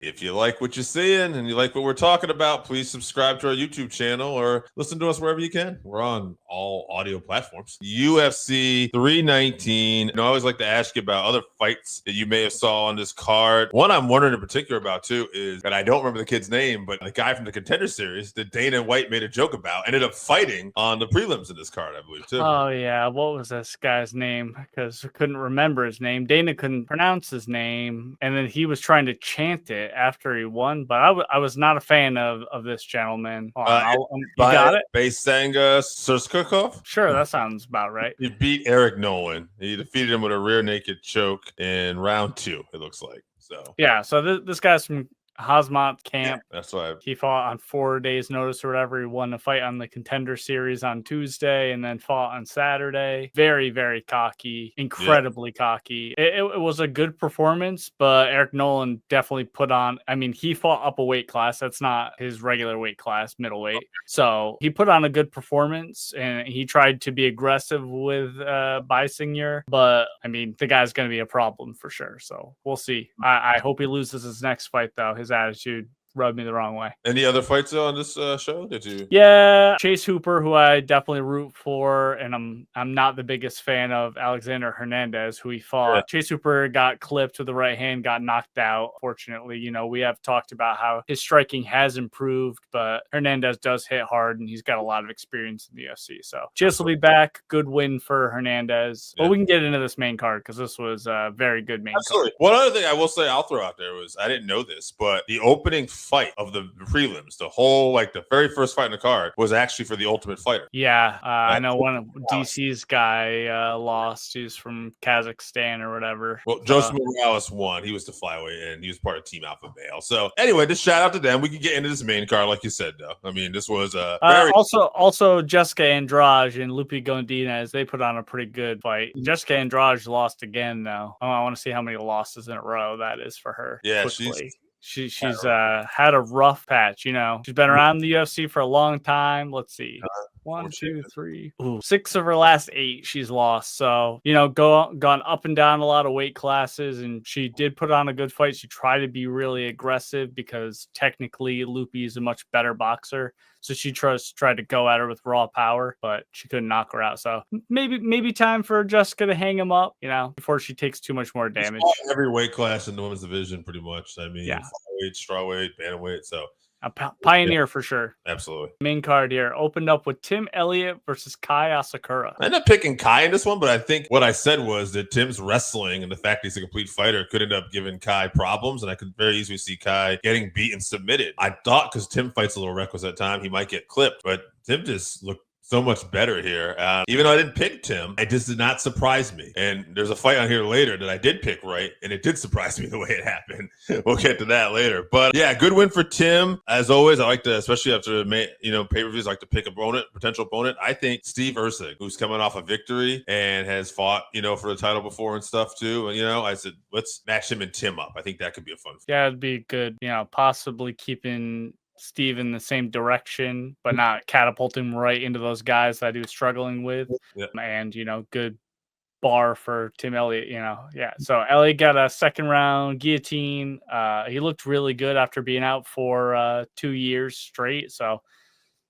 If you like what you're seeing and you like what we're talking about, please subscribe to our YouTube channel or listen to us wherever you can. We're on all audio platforms. UFC 319. I always like to ask you about other fights that you may have saw on this card. One I'm wondering in particular about too is that I don't remember the kid's name, but the guy from the Contender Series that Dana White made a joke about ended up fighting on the prelims of this card, I believe too. Oh yeah, what was this guy's name? Because I couldn't remember his name. Dana couldn't pronounce his name, and then he was trying to chant it after he won. But I was not a fan of this gentleman. You got it? Baisanga Surskakov? Sure, that sounds about right. He beat Eric Nolan. He defeated him with a rear naked choke in round 2, it looks like. So yeah, so this guy's from Khamzat camp. Yeah, that's why he fought on 4 days' notice or whatever. He won a fight on the Contender Series on Tuesday and then fought on Saturday. Very, very cocky, incredibly cocky. It was a good performance, but Eric Nolan definitely put on. I mean, he fought up a weight class. That's not his regular weight class, middleweight. So he put on a good performance and he tried to be aggressive with Baisanga. But I mean, the guy's going to be a problem for sure. So we'll see. I hope he loses his next fight, though. His attitude rubbed me the wrong way. Any other fights on this show? Did you? Yeah, Chase Hooper, who I definitely root for, and I'm not the biggest fan of Alexander Hernandez, who he fought. Yeah. Chase Hooper got clipped with the right hand, got knocked out. Fortunately, we have talked about how his striking has improved, but Hernandez does hit hard, and he's got a lot of experience in the UFC. So Chase will be back. Good win for Hernandez. Yeah. But we can get into this main card because this was a very good main card. One other thing I will say I'll throw out there was I didn't know this, but the opening fight of the prelims, the whole the very first fight in the card was actually for the Ultimate Fighter. Yeah, I know one of DC's guy lost. He's from Kazakhstan or whatever. Well, Joseph Morales won. He was the flyweight and he was part of Team Alpha Male. So anyway, just shout out to them. We can get into this main card like you said, though. I mean, this was a very also Jessica Andrade and Lupi Gondinez. They put on a pretty good fight. Jessica Andrade lost again, though. I want to see how many losses in a row that is for her. Yeah, quickly. She's had a rough patch, She's been around the UFC for a long time. Let's see. 1, 2, 3. 6 of her last 8 she's lost. So, gone up and down a lot of weight classes, and she did put on a good fight. She tried to be really aggressive because technically Lupi is a much better boxer. So she tried to go at her with raw power, but she couldn't knock her out. So maybe time for Jessica to hang him up, before she takes too much more damage. Every weight class in the women's division, pretty much. I mean, yeah. Flyweight, strawweight, bantamweight. So a pioneer for sure. Absolutely. Main card here opened up with Tim Elliot versus Kai Asakura. I ended up picking Kai in this one, but I think what I said was that Tim's wrestling and the fact he's a complete fighter could end up giving Kai problems, and I could very easily see Kai getting beat and submitted. I thought because Tim fights a little reckless at time, he might get clipped, but Tim just looked so much better here. Even though I didn't pick Tim, it just did not surprise me. And there's a fight on here later that I did pick right, and it did surprise me the way it happened. We'll get to that later. But yeah, good win for Tim. As always, I like to, especially after pay-per-views, I like to pick potential opponent. I think Steve Erceg, who's coming off a victory and has fought, for the title before and stuff too. And I said, let's match him and Tim up. I think that could be a fun fight. Yeah, it'd be good. Possibly keeping Steve in the same direction, but not catapulting right into those guys that he was struggling with. Yeah. And, good bar for Tim Elliot, Yeah. So Elliot got a second round guillotine. He looked really good after being out for 2 years straight. So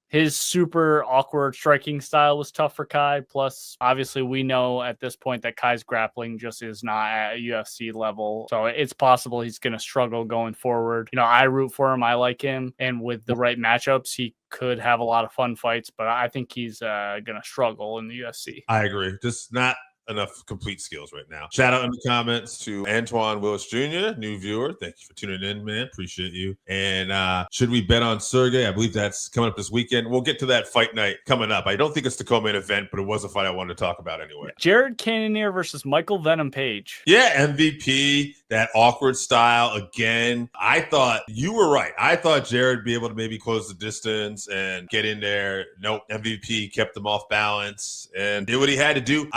his super awkward striking style was tough for Kai. Plus, obviously, we know at this point that Kai's grappling just is not at a UFC level. So it's possible he's going to struggle going forward. I root for him. I like him. And with the right matchups, he could have a lot of fun fights. But I think he's going to struggle in the UFC. I agree. Just not enough complete skills right now. Shout out in the comments to Antoine Willis Jr., new viewer. Thank you for tuning in, man. Appreciate you. And should we bet on Sergey? I believe that's coming up this weekend. We'll get to that fight night coming up. I don't think it's the co-main event, but it was a fight I wanted to talk about anyway. Jared Cannonier versus Michael Venom Page. Yeah, MVP, that awkward style again. I thought you were right. I thought Jared would be able to maybe close the distance and get in there. Nope, MVP kept him off balance and did what he had to do.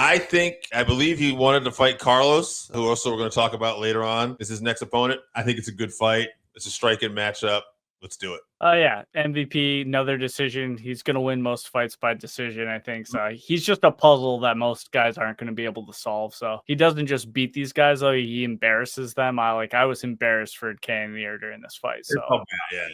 I believe he wanted to fight Carlos, who also we're going to talk about later on. Is his next opponent. I think it's a good fight. It's a striking matchup. Let's do it. Yeah, MVP, another decision. He's going to win most fights by decision, I think. So he's just a puzzle that most guys aren't going to be able to solve. So he doesn't just beat these guys, though. He embarrasses them. I was embarrassed for Cannonier during this fight. So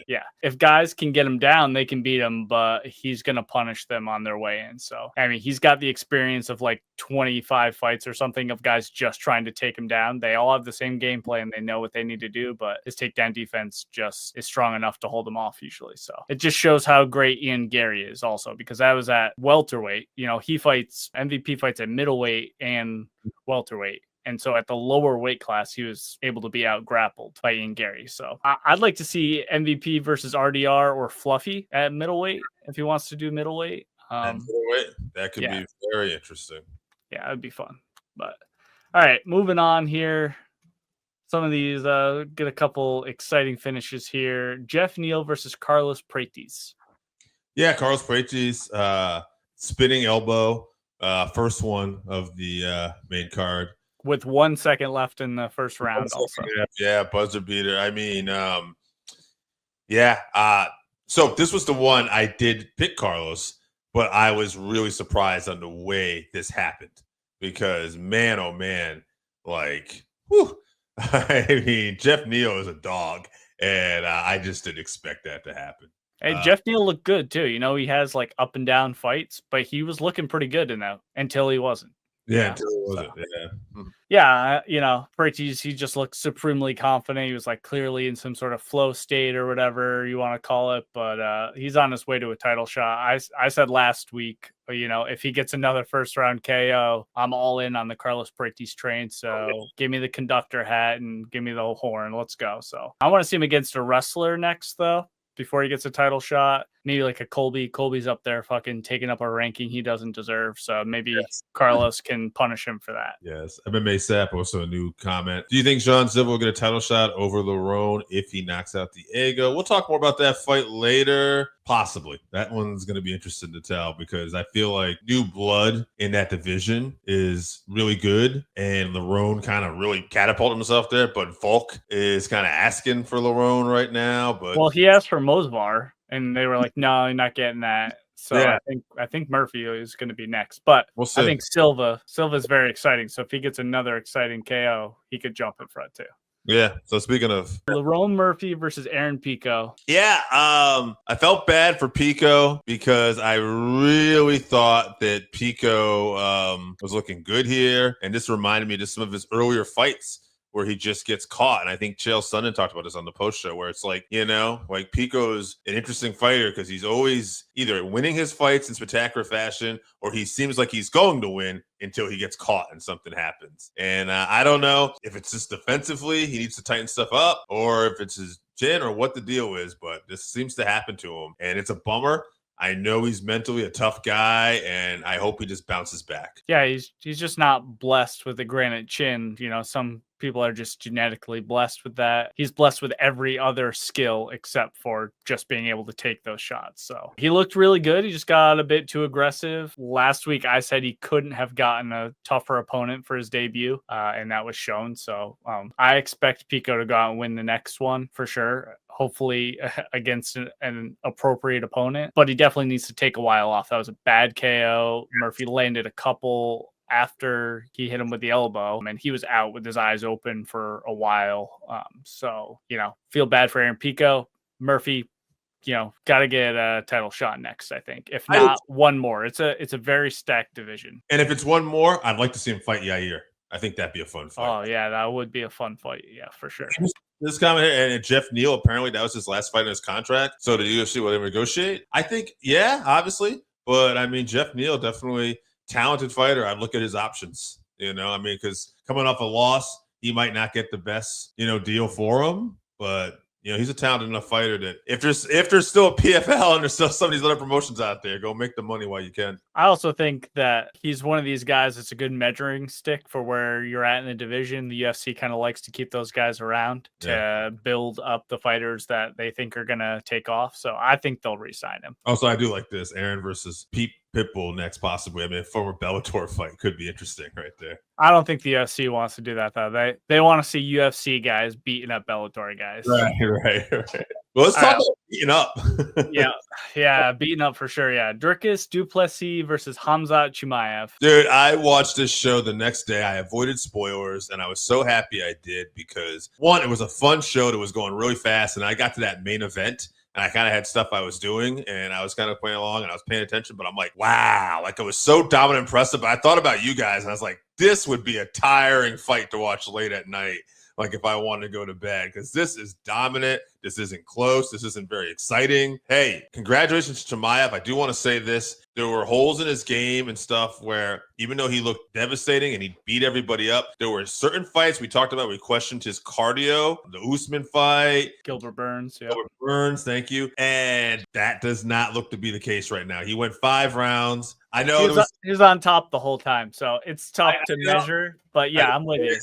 yeah, if guys can get him down, they can beat him, but he's going to punish them on their way in. So, I mean, he's got the experience of like 25 fights or something of guys just trying to take him down. They all have the same game plan. They know what they need to do, but his takedown defense just is strong enough to hold him off usually. So it just shows how great Ian Gary is also, because I was at welterweight. He fights MVP fights at middleweight and welterweight. And so at the lower weight class, he was able to be out grappled by Ian Gary. So I'd like to see MVP versus RDR or Fluffy at middleweight if he wants to do middleweight. That could be very interesting. Yeah, that'd be fun. But all right, moving on here. Some of these get a couple exciting finishes here. Geoff Neal versus Carlos Prates. Yeah, Carlos Prates, spinning elbow, first one of the main card. With 1 second left in the first round also. Yeah, buzzer beater. I mean, so this was the one I did pick Carlos, but I was really surprised on the way this happened because, man, oh, man, like, whew. I mean, Geoff Neal is a dog, and I just didn't expect that to happen. Hey, Geoff Neal looked good, too. He has, like, up and down fights, but he was looking pretty good in that until he wasn't. Yeah, until he wasn't, Prates, he just looked supremely confident. He was, like, clearly in some sort of flow state or whatever you want to call it, but he's on his way to a title shot. I said last week, if he gets another first round KO, I'm all in on the Carlos Prates train. So give me the conductor hat and give me the horn. Let's go. So I want to see him against a wrestler next, though, before he gets a title shot. Maybe like a Colby. Colby's up there fucking taking up a ranking he doesn't deserve. So maybe Carlos can punish him for that. Yes. MMA Sap, also a new comment. Do you think Jean Silva will get a title shot over Lerone if he knocks out Diego? We'll talk more about that fight later. Possibly. That one's going to be interesting to tell because I feel like new blood in that division is really good. And Lerone kind of really catapulted himself there. But Volk is kind of asking for Lerone right now. But well, he asked for Mosvar. And they were like, "No, you're not getting that." So I think Murphy is going to be next, but I think Silva's very exciting. So if he gets another exciting KO, he could jump in front too. Yeah. So speaking of Lerone Murphy versus Aaron Pico. Yeah. I felt bad for Pico because I really thought that Pico was looking good here, and this reminded me of some of his earlier fights where he just gets caught. And I think Chael Sonnen talked about this on the post show where it's like, like Pico's an interesting fighter because he's always either winning his fights in spectacular fashion or he seems like he's going to win until he gets caught and something happens. And I don't know if it's just defensively, he needs to tighten stuff up, or if it's his chin or what the deal is, but this seems to happen to him. And it's a bummer. I know he's mentally a tough guy, and I hope he just bounces back. Yeah, he's just not blessed with a granite chin. Some people are just genetically blessed with that. He's blessed with every other skill except for just being able to take those shots. So he looked really good. He just got a bit too aggressive. Last week, I said he couldn't have gotten a tougher opponent for his debut, and that was shown. So I expect Pico to go out and win the next one for sure. Hopefully against an appropriate opponent, but he definitely needs to take a while off. That was a bad KO. Murphy landed a couple after he hit him with the elbow, and he was out with his eyes open for a while. Feel bad for Aaron Pico. Murphy, got to get a title shot next, I think. If not, one more. It's a very stacked division. And if it's one more, I'd like to see him fight Yair. I think that'd be a fun fight. Oh, yeah, that would be a fun fight. Yeah, for sure. This comment here, and Geoff Neal, apparently that was his last fight in his contract. So the UFC will negotiate. I think, yeah, obviously. But, I mean, Geoff Neal, definitely talented fighter. I'd look at his options, because coming off a loss, he might not get the best, deal for him. But, he's a talented enough fighter that if there's still a PFL and there's still some of these other promotions out there, go make the money while you can. I also think that he's one of these guys that's a good measuring stick for where you're at in the division. The UFC kind of likes to keep those guys around to build up the fighters that they think are going to take off. So I think they'll re-sign him. Also, I do like this. Aaron versus Pitbull next, possibly. I mean, a former Bellator fight could be interesting right there. I don't think the UFC wants to do that, though. They want to see UFC guys beating up Bellator guys. Right. Well, let's All talk right. about beating up. Yeah, beaten up for sure. Yeah, Dricus Du Plessis versus Khamzat Chimaev. Dude, I watched this show the next day. I avoided spoilers, and I was so happy I did because, one, it was a fun show that was going really fast, and I got to that main event, and I kind of had stuff I was doing, and I was kind of playing along, and I was paying attention, but I'm like, wow, like it was so dominant and impressive. But I thought about you guys, and I was like, this would be a tiring fight to watch late at night. Like if I wanted to go to bed, because this is dominant. This isn't close. This isn't very exciting. Hey, congratulations to Chimaev. I do want to say this. There were holes in his game and stuff where even though he looked devastating and he beat everybody up, there were certain fights we talked about. We questioned his cardio, the Usman fight. Gilbert Burns. Yeah. Gilbert Burns, thank you. And that does not look to be the case right now. He went 5 rounds. I know he was on top the whole time, so it's tough to measure. But yeah, I'm with you.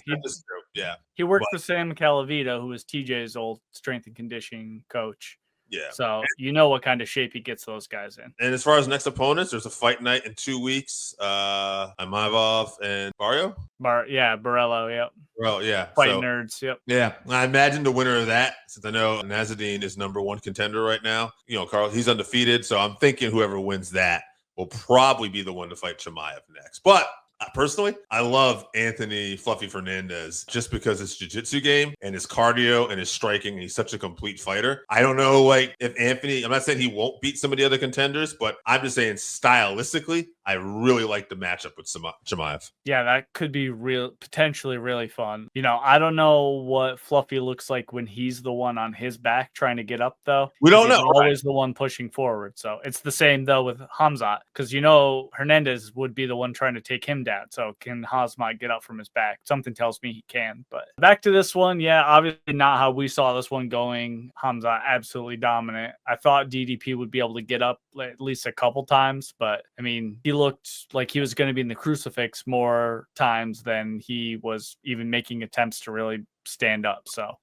He worked for Sam Calavito, who was TJ's old strength and conditioning coach. Yeah. So you know what kind of shape he gets those guys in. And as far as next opponents, there's a fight night in 2 weeks. Imavov and Barrio. Barello. Yep. Well, yeah. Fighting nerds. Yep. Yeah. I imagine the winner of that, since I know Nazadine is #1 contender right now. You know, Carl, he's undefeated. So I'm thinking whoever wins that will probably be the one to fight Chimaev next. But personally, I love Anthony Fluffy Fernandez just because his jiu-jitsu game and his cardio and his striking. And he's such a complete fighter. I don't know, like if Anthony, I'm not saying he won't beat some of the other contenders, but I'm just saying stylistically, I really like the matchup with Chimaev. Yeah, that could be potentially really fun. You know, I don't know what Fluffy looks like when he's the one on his back trying to get up, though. We don't know. He's always the one pushing forward. So it's the same, though, with Khamzat, because, you know, Hernandez would be the one trying to take him down. So can Khamzat get up from his back? Something tells me he can. But back to this one. Yeah, obviously not how we saw this one going. Khamzat absolutely dominant. I thought DDP would be able to get up at least a couple times, but I mean, he looked like he was going to be in the crucifix more times than he was even making attempts to really stand up. So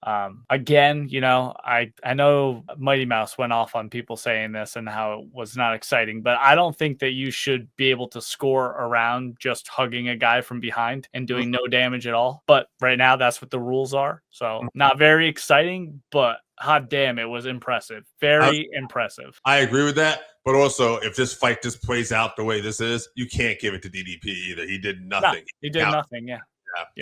again, you know, I know Mighty Mouse went off on people saying this and how it was not exciting, but I don't think that you should be able to score around just hugging a guy from behind and doing no damage at all. But right now that's what the rules are. So not very exciting, but hot damn, it was impressive. Very impressive. I agree with that. But also, if this fight just plays out the way this is, you can't give it to DDP either. He did nothing. No, he did nothing. Yeah.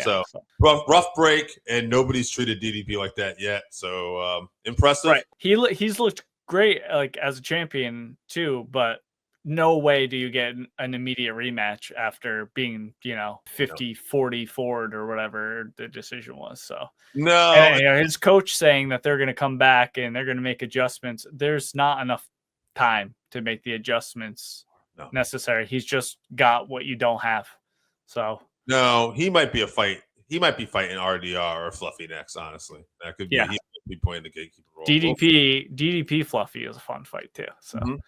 So rough break, and nobody's treated DDP like that yet. So impressive. Right. He's looked great, like as a champion too, but no way do you get an immediate rematch after being, 50-40 forward or whatever the decision was. So no, and, his coach saying that they're going to come back and they're going to make adjustments. There's not enough time to make the adjustments necessary. He's just got what you don't have. So no, he might be fighting RDR or Fluffy next. Honestly, that could be. Yeah. He might be playing the gatekeeper role. DDP Fluffy is a fun fight too. So